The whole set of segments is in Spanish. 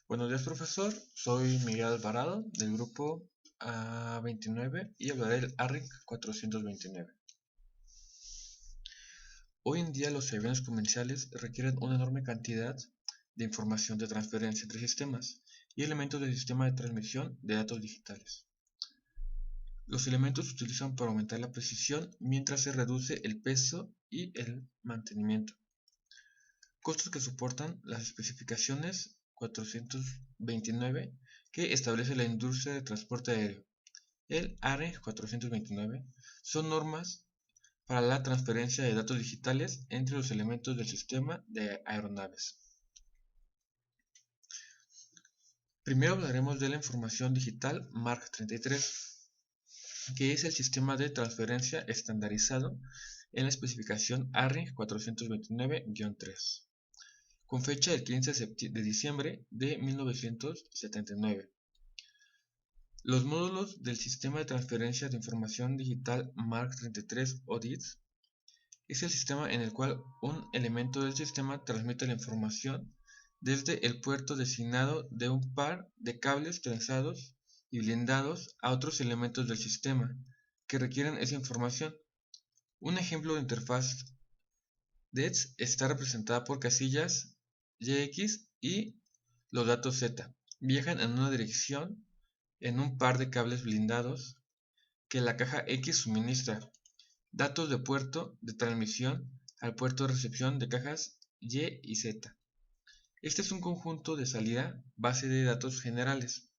Buenos días, profesor. Soy Miguel Alvarado del grupo A29 y hablaré del ARINC 429. Hoy en día los aviones comerciales requieren una enorme cantidad de información de transferencia entre sistemas y elementos del sistema de transmisión de datos digitales. Los elementos se utilizan para aumentar la precisión mientras se reduce el peso y el mantenimiento. Costos que soportan las especificaciones 429 que establece la industria de transporte aéreo. El ARE 429 son normas para la transferencia de datos digitales entre los elementos del sistema de aeronaves. Primero hablaremos de la información digital Mark 33, que es el sistema de transferencia estandarizado en la especificación ARE 429-3. Con fecha del 15 de diciembre de 1979. Los módulos del Sistema de Transferencia de Información Digital Mark 33 o DITS es el sistema en el cual un elemento del sistema transmite la información desde el puerto designado de un par de cables trenzados y blindados a otros elementos del sistema que requieren esa información. Un ejemplo de interfaz DITS está representada por casillas YX y los datos Z viajan en una dirección en un par de cables blindados que la caja X suministra datos de puerto de transmisión al puerto de recepción de cajas Y y Z. Este es un conjunto de salida base de datos generales.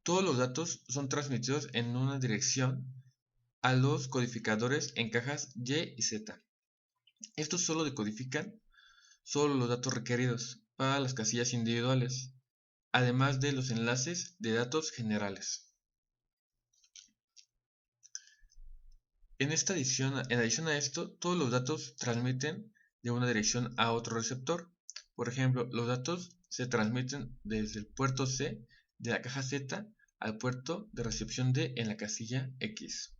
Todos los datos son transmitidos en una dirección a los codificadores en cajas Y y Z. Estos solo decodifican solo los datos requeridos para las casillas individuales, además de los enlaces de datos generales. En adición a esto, todos los datos transmiten de una dirección a otro receptor. Por ejemplo, los datos se transmiten desde el puerto C de la caja Z al puerto de recepción D en la casilla X.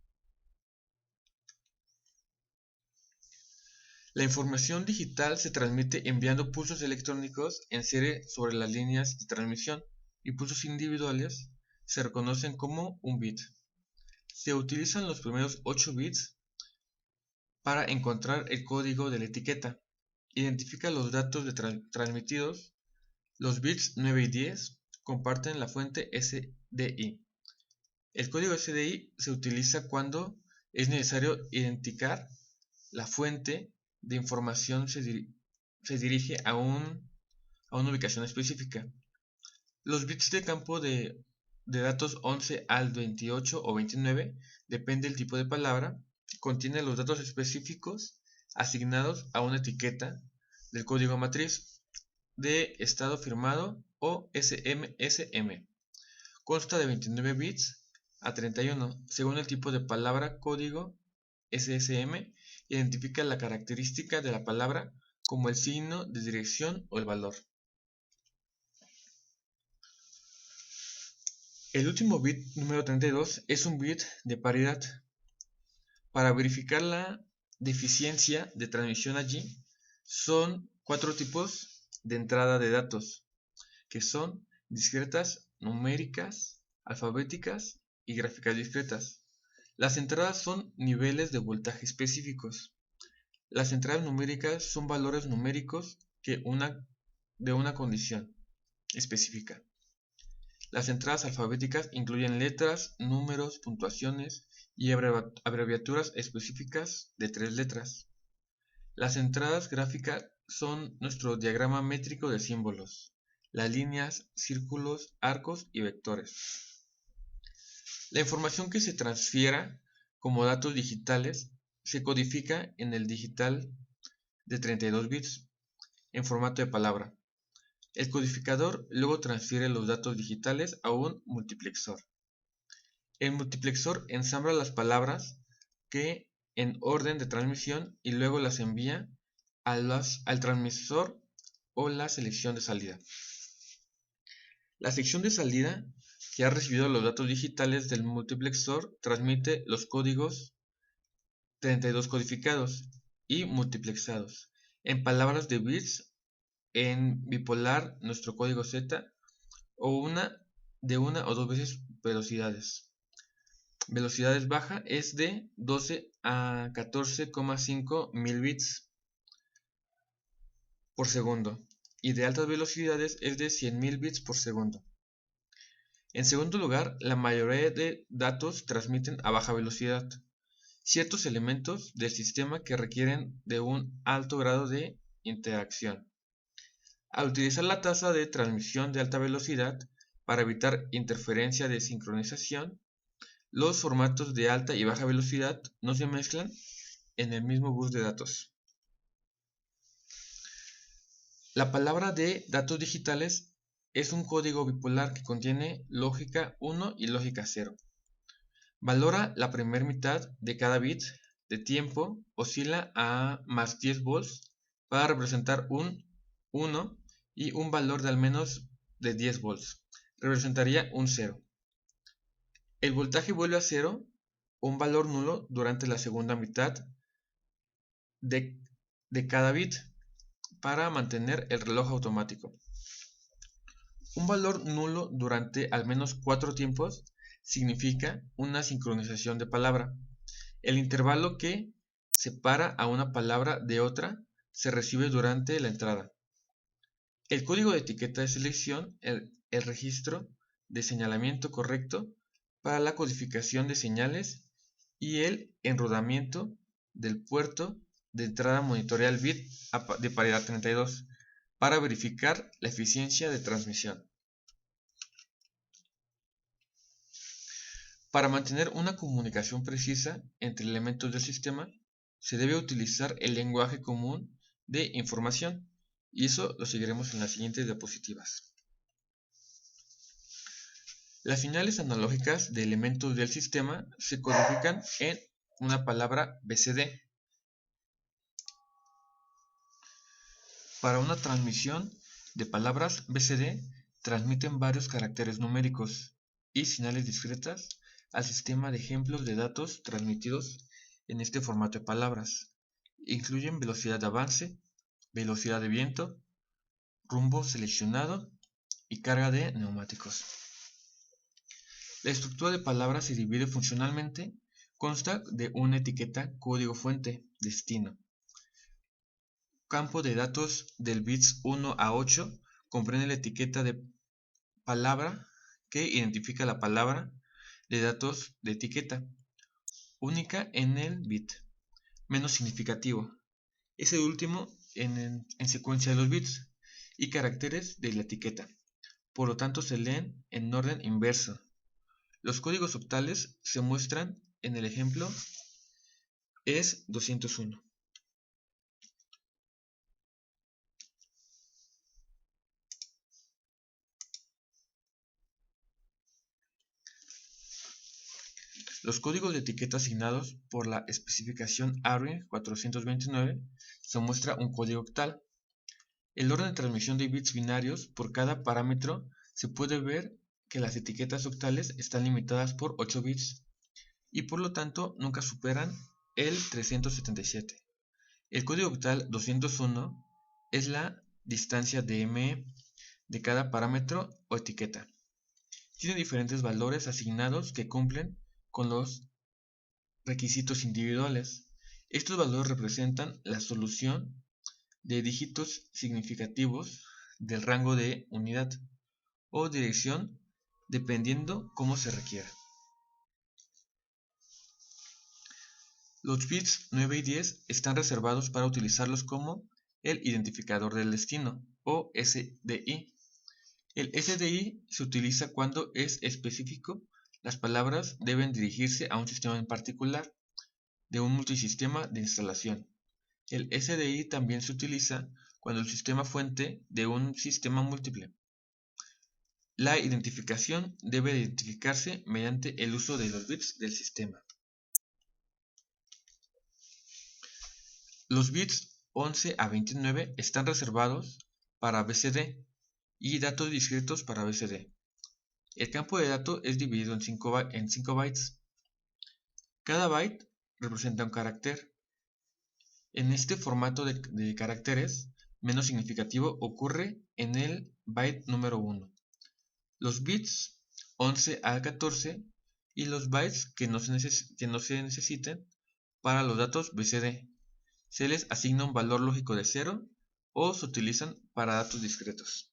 La información digital se transmite enviando pulsos electrónicos en serie sobre las líneas de transmisión y pulsos individuales se reconocen como un bit. Se utilizan los primeros 8 bits para encontrar el código de la etiqueta. Identifica los datos transmitidos. Los bits 9 y 10 comparten la fuente SDI. El código SDI se utiliza cuando es necesario identificar la fuente de información se dirige a una ubicación específica. Los bits de campo de datos 11 al 28 o 29, depende del tipo de palabra, contienen los datos específicos asignados a una etiqueta del código matriz de estado firmado o SMSM. Consta de 29 bits a 31, según el tipo de palabra. Código SSM identifica la característica de la palabra como el signo de dirección o el valor. El último bit, número 32, es un bit de paridad. Para verificar la deficiencia de transmisión allí, son 4 tipos de entrada de datos, que son discretas, numéricas, alfabéticas y gráficas discretas. Las entradas son niveles de voltaje específicos. Las entradas numéricas son valores numéricos de una condición específica. Las entradas alfabéticas incluyen letras, números, puntuaciones y abreviaturas específicas de 3 letras. Las entradas gráficas son nuestro diagrama métrico de símbolos, las líneas, círculos, arcos y vectores. La información que se transfiera como datos digitales se codifica en el digital de 32 bits en formato de palabra. El codificador luego transfiere los datos digitales a un multiplexor. El multiplexor ensambla las palabras que en orden de transmisión y luego las envía al transmisor o la selección de salida. La sección de salida, que ha recibido los datos digitales del multiplexor, transmite los códigos 32 codificados y multiplexados en palabras de bits en bipolar nuestro código Z o de una o dos veces velocidades. Velocidades baja es de 12 a 14,5 mil bits por segundo y de altas velocidades es de 100.000 bits por segundo. En segundo lugar, la mayoría de datos transmiten a baja velocidad ciertos elementos del sistema que requieren de un alto grado de interacción. Al utilizar la tasa de transmisión de alta velocidad para evitar interferencia de sincronización, los formatos de alta y baja velocidad no se mezclan en el mismo bus de datos. La palabra de datos digitales es un código bipolar que contiene lógica 1 y lógica 0. Valora la primera mitad de cada bit de tiempo, oscila a más 10 volts para representar un 1 y un valor de al menos de 10 volts representaría un 0. El voltaje vuelve a 0, un valor nulo durante la segunda mitad de cada bit para mantener el reloj automático. Un valor nulo durante al menos 4 tiempos significa una sincronización de palabra. El intervalo que separa a una palabra de otra se recibe durante la entrada. El código de etiqueta de selección, el registro de señalamiento correcto para la codificación de señales y el enrudamiento del puerto de entrada monitorea el bit de paridad 32 para verificar la eficiencia de transmisión. Para mantener una comunicación precisa entre elementos del sistema, se debe utilizar el lenguaje común de información, y eso lo seguiremos en las siguientes diapositivas. Las señales analógicas de elementos del sistema se codifican en una palabra BCD. Para una transmisión de palabras BCD, transmiten varios caracteres numéricos y señales discretas al sistema de ejemplos de datos transmitidos en este formato de palabras. Incluyen velocidad de avance, velocidad de viento, rumbo seleccionado y carga de neumáticos. La estructura de palabras se divide funcionalmente, consta de una etiqueta código fuente, destino. Campo de datos del bits 1 a 8 comprende la etiqueta de palabra que identifica la palabra de datos de etiqueta, única en el bit, menos significativo. Es el último en secuencia de los bits y caracteres de la etiqueta, por lo tanto se leen en orden inverso. Los códigos octales se muestran en el ejemplo es 201. Los códigos de etiqueta asignados por la especificación ARINC 429 se muestra un código octal. El orden de transmisión de bits binarios por cada parámetro se puede ver que las etiquetas octales están limitadas por 8 bits y por lo tanto nunca superan el 377. El código octal 201 es la distancia DME de cada parámetro o etiqueta. Tiene diferentes valores asignados que cumplen con los requisitos individuales. Estos valores representan la solución de dígitos significativos del rango de unidad o dirección dependiendo cómo se requiera. Los bits 9 y 10 están reservados para utilizarlos como el identificador del destino o SDI. El SDI se utiliza cuando es específico. Las palabras deben dirigirse a un sistema en particular de un multisistema de instalación. El SDI también se utiliza cuando el sistema fuente de un sistema múltiple. La identificación debe identificarse mediante el uso de los bits del sistema. Los bits 11 a 29 están reservados para BCD y datos discretos para BCD. El campo de datos es dividido en 5 bytes. Cada byte representa un carácter. En este formato de caracteres, menos significativo ocurre en el byte número 1. Los bits 11 al 14 y los bytes que no se necesiten para los datos BCD. Se les asigna un valor lógico de 0 o se utilizan para datos discretos.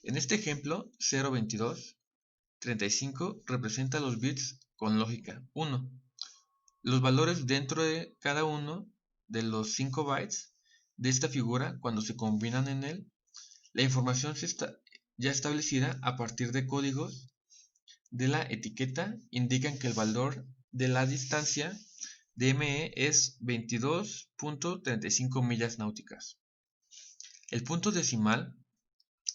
En este ejemplo, 0, 22, 35 representa los bits con lógica 1. Los valores dentro de cada uno de los 5 bytes de esta figura, cuando se combinan en él, la información ya establecida a partir de códigos de la etiqueta indican que el valor de la distancia DME es 22.35 millas náuticas. El punto decimal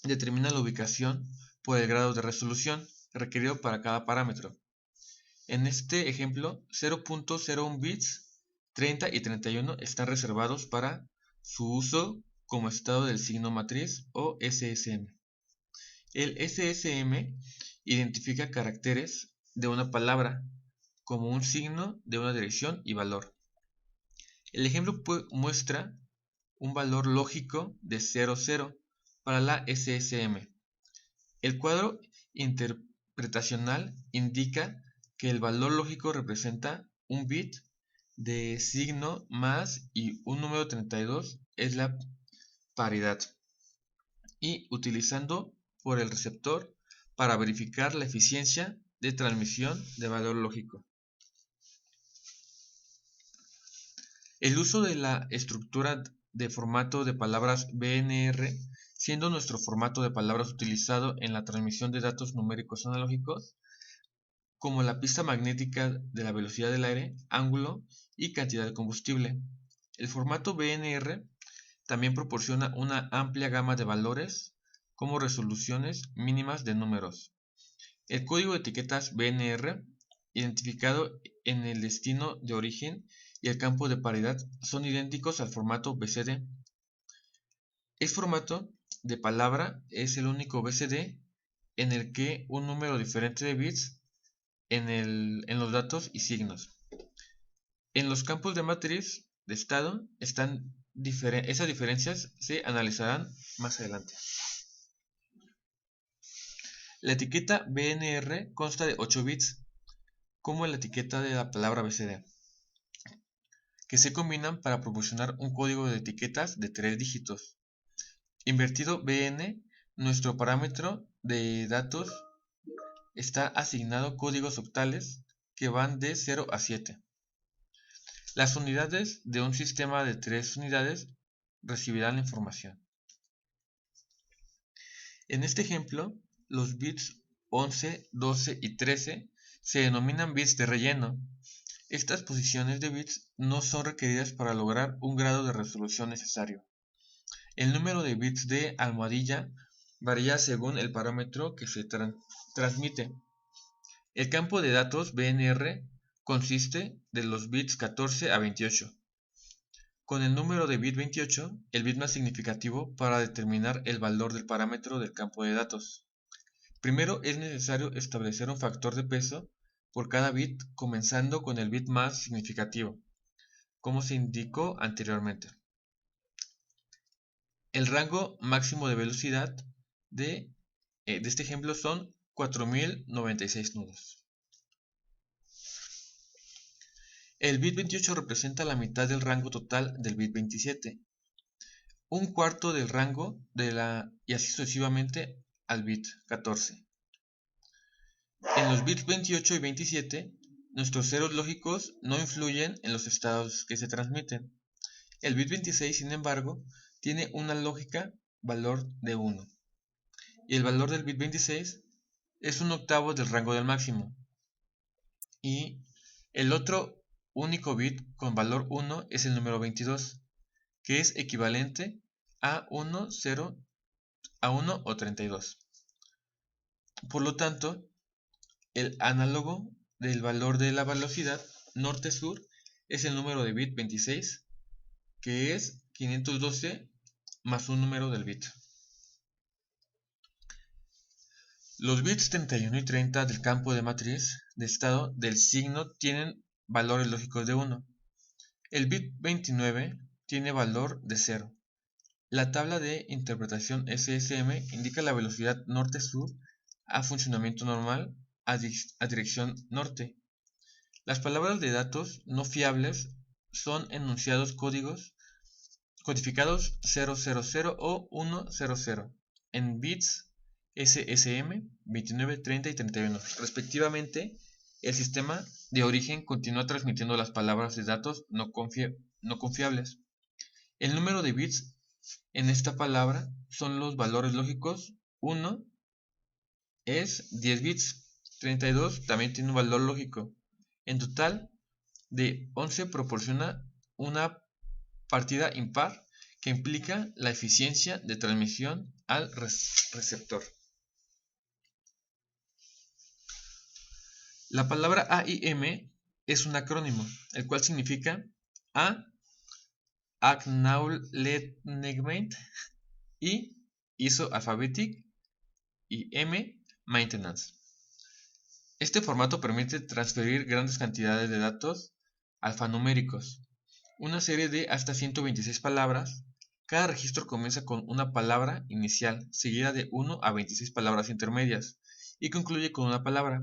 determina la ubicación por el grado de resolución requerido para cada parámetro. En este ejemplo, 0.01 bits, 30 y 31 están reservados para su uso como estado del signo matriz o SSM. El SSM identifica caracteres de una palabra como un signo de una dirección y valor. El ejemplo muestra un valor lógico de 00 para la SSM. El cuadro interpretacional indica que el valor lógico representa un bit de signo más y un número 32 es la paridad, y utilizando por el receptor para verificar la eficiencia de transmisión de valor lógico. El uso de la estructura de formato de palabras BNR, siendo nuestro formato de palabras utilizado en la transmisión de datos numéricos analógicos, como la pista magnética de la velocidad del aire, ángulo y cantidad de combustible. El formato BNR también proporciona una amplia gama de valores como resoluciones mínimas de números. El código de etiquetas BNR, identificado en el destino de origen y el campo de paridad, son idénticos al formato BCD. Este formato de palabra es el único BCD en el que un número diferente de bits en los datos y signos. En los campos de matriz de estado esas diferencias se analizarán más adelante. La etiqueta BNR consta de 8 bits, como la etiqueta de la palabra BCD, que se combinan para proporcionar un código de etiquetas de 3 dígitos. Invertido BN, nuestro parámetro de datos está asignado códigos octales que van de 0 a 7. Las unidades de un sistema de 3 unidades recibirán la información. En este ejemplo, los bits 11, 12 y 13 se denominan bits de relleno. Estas posiciones de bits no son requeridas para lograr un grado de resolución necesario. El número de bits de almohadilla varía según el parámetro que se transmite. El campo de datos BNR consiste de los bits 14 a 28. Con el número de bit 28, el bit más significativo para determinar el valor del parámetro del campo de datos. Primero es necesario establecer un factor de peso por cada bit, comenzando con el bit más significativo, como se indicó anteriormente. El rango máximo de velocidad de este ejemplo son 4096 nudos. El bit 28 representa la mitad del rango total del bit 27, un cuarto del rango y así sucesivamente al bit 14. En los bits 28 y 27, nuestros ceros lógicos no influyen en los estados que se transmiten. El bit 26, sin embargo, tiene una lógica valor de 1, y el valor del bit 26 es un octavo del rango del máximo, y el otro único bit con valor 1 es el número 22, que es equivalente a 1, 0, a 1 o 32. Por lo tanto, el análogo del valor de la velocidad norte-sur es el número de bit 26, que es 512 más un número del bit. Los bits 31 y 30 del campo de matriz de estado del signo tienen valores lógicos de 1. El bit 29 tiene valor de 0. La tabla de interpretación SSM indica la velocidad norte-sur a funcionamiento normal a dirección norte. Las palabras de datos no fiables son enunciados codificados 000 o 100 en bits SSM 29, 30 y 31 respectivamente. El sistema de origen continúa transmitiendo las palabras de datos no confiables. El número de bits en esta palabra son los valores lógicos. 1 es 10 bits, 32 también tiene un valor lógico. En total de 11 proporciona una partida impar que implica la eficiencia de transmisión al receptor. La palabra AIM es un acrónimo, el cual significa A. Acknowledgement y ISO Alphabetic y M. Maintenance. Este formato permite transferir grandes cantidades de datos alfanuméricos, una serie de hasta 126 palabras. Cada registro comienza con una palabra inicial, seguida de 1 a 26 palabras intermedias, y concluye con una palabra.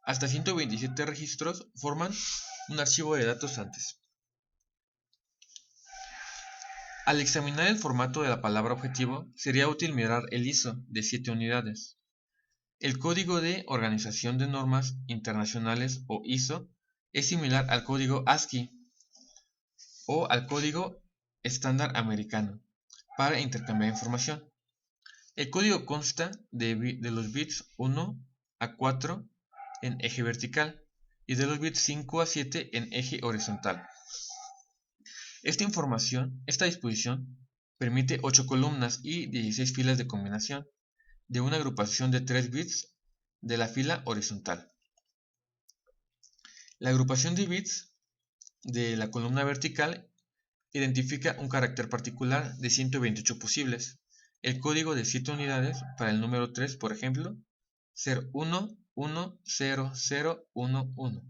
Hasta 127 registros forman un archivo de datos antes. Al examinar el formato de la palabra objetivo, sería útil mirar el ISO de 7 unidades. El Código de Organización de Normas Internacionales o ISO es similar al código ASCII o al código estándar americano para intercambiar información. El código consta de los bits 1 a 4 en eje vertical y de los bits 5 a 7 en eje horizontal. Esta disposición permite 8 columnas y 16 filas de combinación de una agrupación de 3 bits de la fila horizontal. La agrupación de bits de la columna vertical identifica un carácter particular de 128 posibles. El código de 7 unidades para el número 3, por ejemplo, ser 110011.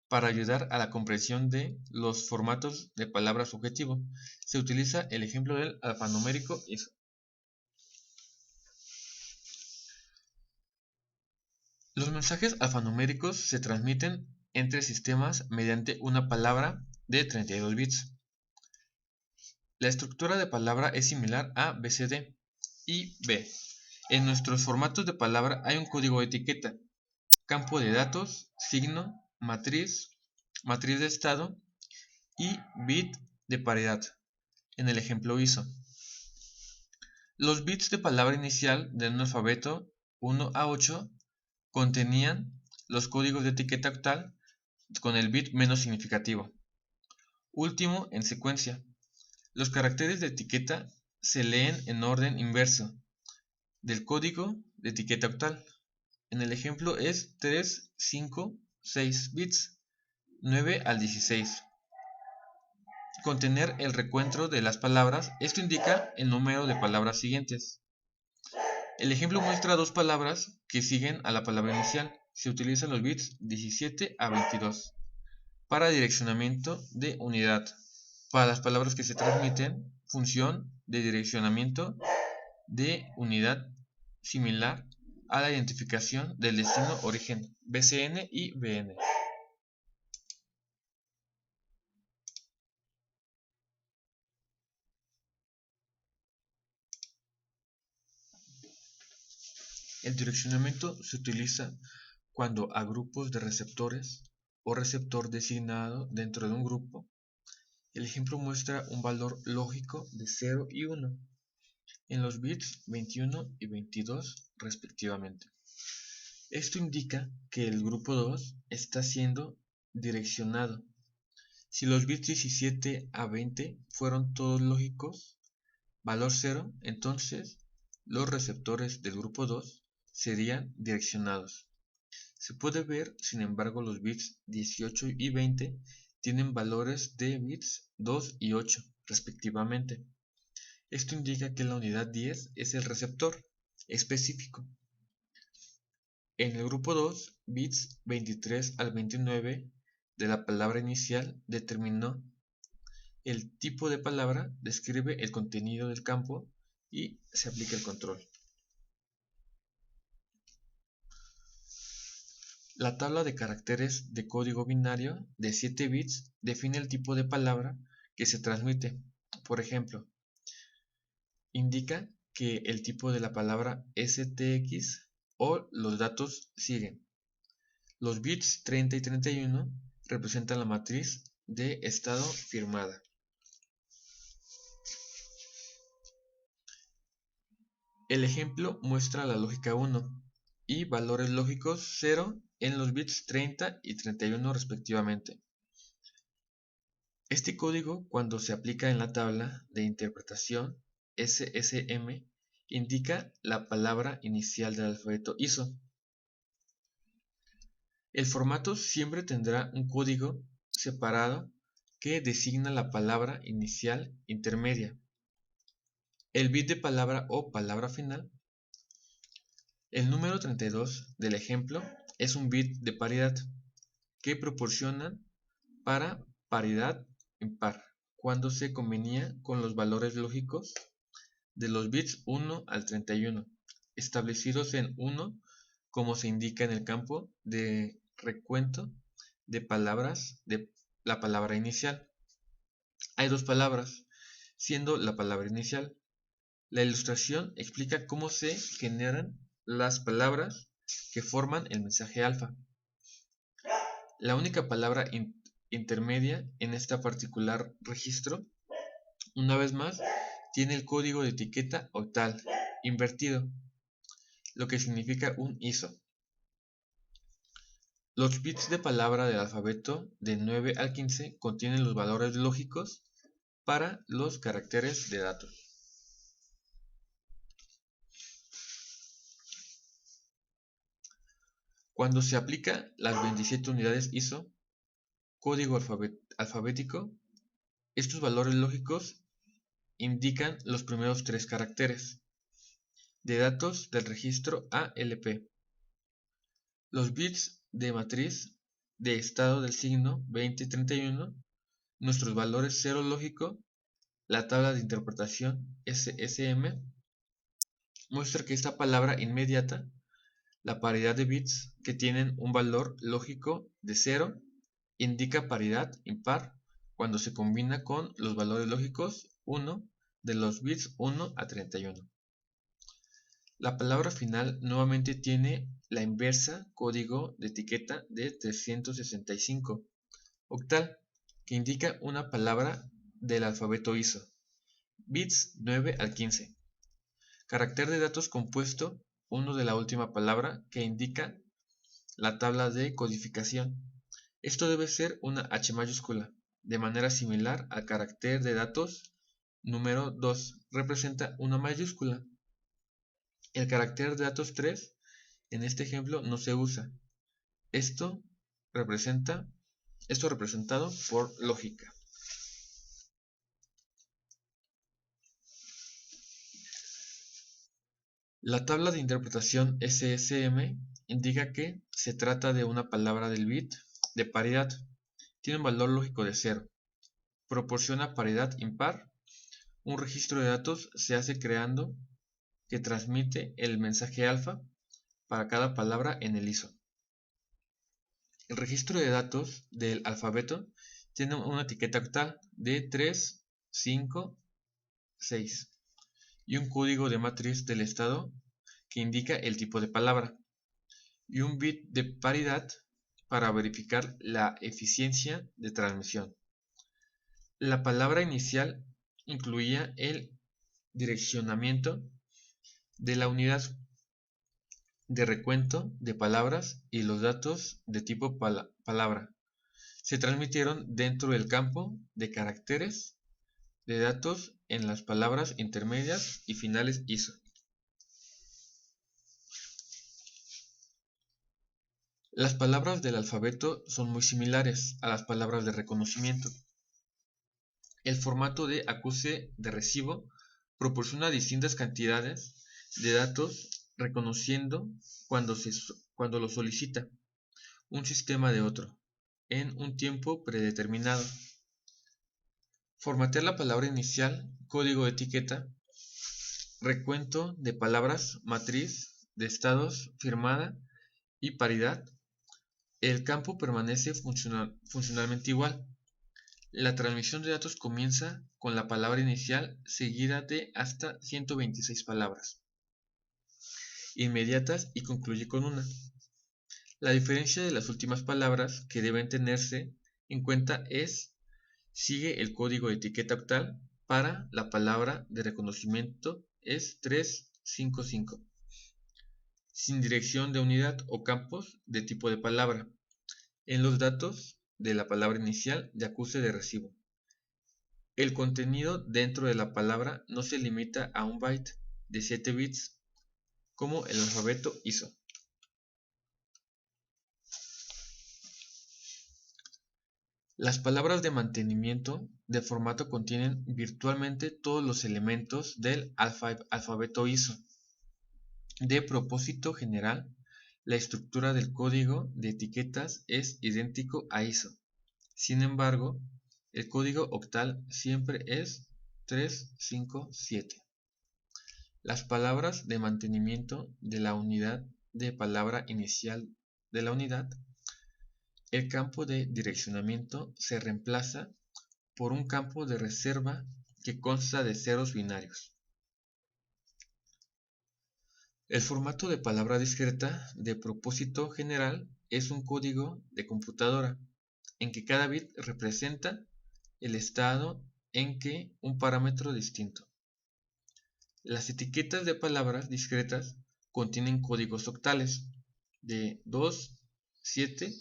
Para ayudar a la comprensión de los formatos de palabras objetivo, se utiliza el ejemplo del alfanumérico ISO. Los mensajes alfanuméricos se transmiten entre sistemas mediante una palabra de 32 bits. La estructura de palabra es similar a BCD y B. En nuestros formatos de palabra hay un código de etiqueta, campo de datos, signo, matriz de estado y bit de paridad, en el ejemplo ISO. Los bits de palabra inicial de un alfabeto 1 a 8 contenían los códigos de etiqueta octal con el bit menos significativo. Último en secuencia. Los caracteres de etiqueta se leen en orden inverso del código de etiqueta octal. En el ejemplo es 3, 5, 6 bits, 9 al 16. Contener el recuento de las palabras, esto indica el número de palabras siguientes. El ejemplo muestra dos palabras que siguen a la palabra inicial. Se utilizan los bits 17 a 22 para direccionamiento de unidad. Para las palabras que se transmiten, función de direccionamiento de unidad similar a la identificación del destino origen, BCN y BN. El direccionamiento se utiliza cuando a grupos de receptores o receptor designado dentro de un grupo. El ejemplo muestra un valor lógico de 0 y 1 en los bits 21 y 22 respectivamente. Esto indica que el grupo 2 está siendo direccionado. Si los bits 17 a 20 fueron todos lógicos, valor 0, entonces los receptores del grupo 2 serían direccionados. Se puede ver, sin embargo, los bits 18 y 20 tienen valores de bits 2 y 8 respectivamente. Esto indica que la unidad 10 es el receptor específico. En el grupo 2, bits 23 al 29 de la palabra inicial determinó el tipo de palabra describe el contenido del campo y se aplica el control. La tabla de caracteres de código binario de 7 bits define el tipo de palabra que se transmite. Por ejemplo, indica que el tipo de la palabra STX o los datos siguen. Los bits 30 y 31 representan la matriz de estado firmada. El ejemplo muestra la lógica 1 y valores lógicos 0 en los bits 30 y 31 respectivamente. Este código, cuando se aplica en la tabla de interpretación SSM, indica la palabra inicial del alfabeto ISO. El formato siempre tendrá un código separado que designa la palabra inicial intermedia, el bit de palabra o palabra final. El número 32 del ejemplo es un bit de paridad que proporciona para paridad impar cuando se convenía con los valores lógicos de los bits 1 al 31, establecidos en 1 como se indica en el campo de recuento de palabras de la palabra inicial. Hay dos palabras, siendo la palabra inicial. La ilustración explica cómo se generan las palabras que forman el mensaje alfa. La única palabra intermedia en este particular registro, una vez más, tiene el código de etiqueta octal invertido, lo que significa un ISO. Los bits de palabra del alfabeto de 9 al 15 contienen los valores lógicos para los caracteres de datos. Cuando se aplica las 27 unidades ISO, código alfabético, estos valores lógicos indican los primeros 3 caracteres de datos del registro ALP. Los bits de matriz de estado del signo 20 y 31, nuestros valores 0 lógico. La tabla de interpretación SSM muestra que esta palabra inmediata, la paridad de bits que tienen un valor lógico de 0, indica paridad impar cuando se combina con los valores lógicos 1 de los bits 1 a 31. La palabra final nuevamente tiene la inversa código de etiqueta de 365 octal, que indica una palabra del alfabeto ISO. Bits 9 al 15. Carácter de datos compuesto 1 de la última palabra que indica la tabla de codificación. Esto debe ser una H mayúscula, de manera similar al carácter de datos número 2 representa una mayúscula. El carácter de datos 3 en este ejemplo no se usa. Esto representado por lógica. La tabla de interpretación SSM indica que se trata de una palabra del bit de paridad. Tiene un valor lógico de 0. Proporciona paridad impar. Un registro de datos se hace creando que transmite el mensaje alfa para cada palabra en el ISO. El registro de datos del alfabeto tiene una etiqueta octal de 3, 5, 6 y un código de matriz del estado que indica el tipo de palabra y un bit de paridad para verificar la eficiencia de transmisión. La palabra inicial incluía el direccionamiento de la unidad de recuento de palabras y los datos de tipo palabra se transmitieron dentro del campo de caracteres de datos en las palabras intermedias y finales ISO. Las palabras del alfabeto son muy similares a las palabras de reconocimiento. El formato de acuse de recibo proporciona distintas cantidades de datos reconociendo cuando lo solicita un sistema de otro en un tiempo predeterminado. Formatear la palabra inicial, código de etiqueta, recuento de palabras, matriz de estados, firmada y paridad. El campo permanece funcionalmente igual. La transmisión de datos comienza con la palabra inicial seguida de hasta 126 palabras inmediatas y concluye con una. La diferencia de las últimas palabras que deben tenerse en cuenta es: sigue el código de etiqueta octal. Para la palabra de reconocimiento es 355, sin dirección de unidad o campos de tipo de palabra, en los datos de la palabra inicial de acuse de recibo. El contenido dentro de la palabra no se limita a un byte de 7 bits como el alfabeto ISO. Las palabras de mantenimiento de formato contienen virtualmente todos los elementos del alfabeto ISO. De propósito general, la estructura del código de etiquetas es idéntico a ISO. Sin embargo, el código octal siempre es 357. Las palabras de mantenimiento de la unidad de palabra inicial de la unidad. El campo de direccionamiento se reemplaza por un campo de reserva que consta de ceros binarios. El formato de palabra discreta de propósito general es un código de computadora en que cada bit representa el estado en que un parámetro distinto. Las etiquetas de palabras discretas contienen códigos octales de 2, 7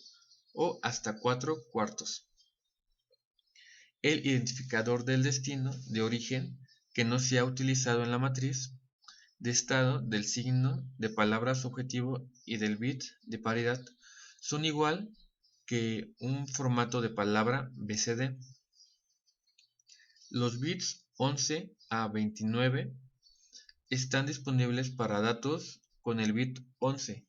o hasta 4 cuartos. El identificador del destino de origen que no se ha utilizado en la matriz de estado del signo de palabras objetivo y del bit de paridad son igual que un formato de palabra BCD. Los bits 11 a 29 están disponibles para datos con el bit 11,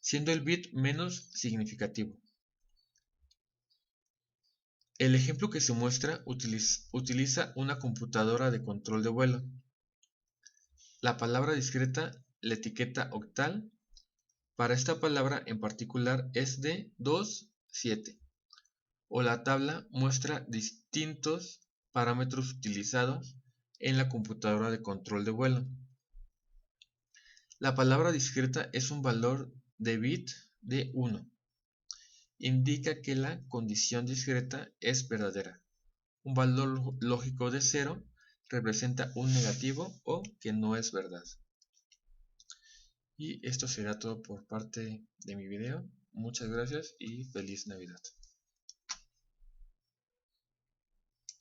siendo el bit menos significativo. El ejemplo que se muestra utiliza una computadora de control de vuelo. La palabra discreta, la etiqueta octal, para esta palabra en particular es de 2, 7, o la tabla muestra distintos parámetros utilizados en la computadora de control de vuelo. La palabra discreta es un valor de bit de 1. Indica que la condición discreta es verdadera. Un valor lógico de 0 representa un negativo o que no es verdad. Y esto será todo por parte de mi video. Muchas gracias y feliz Navidad.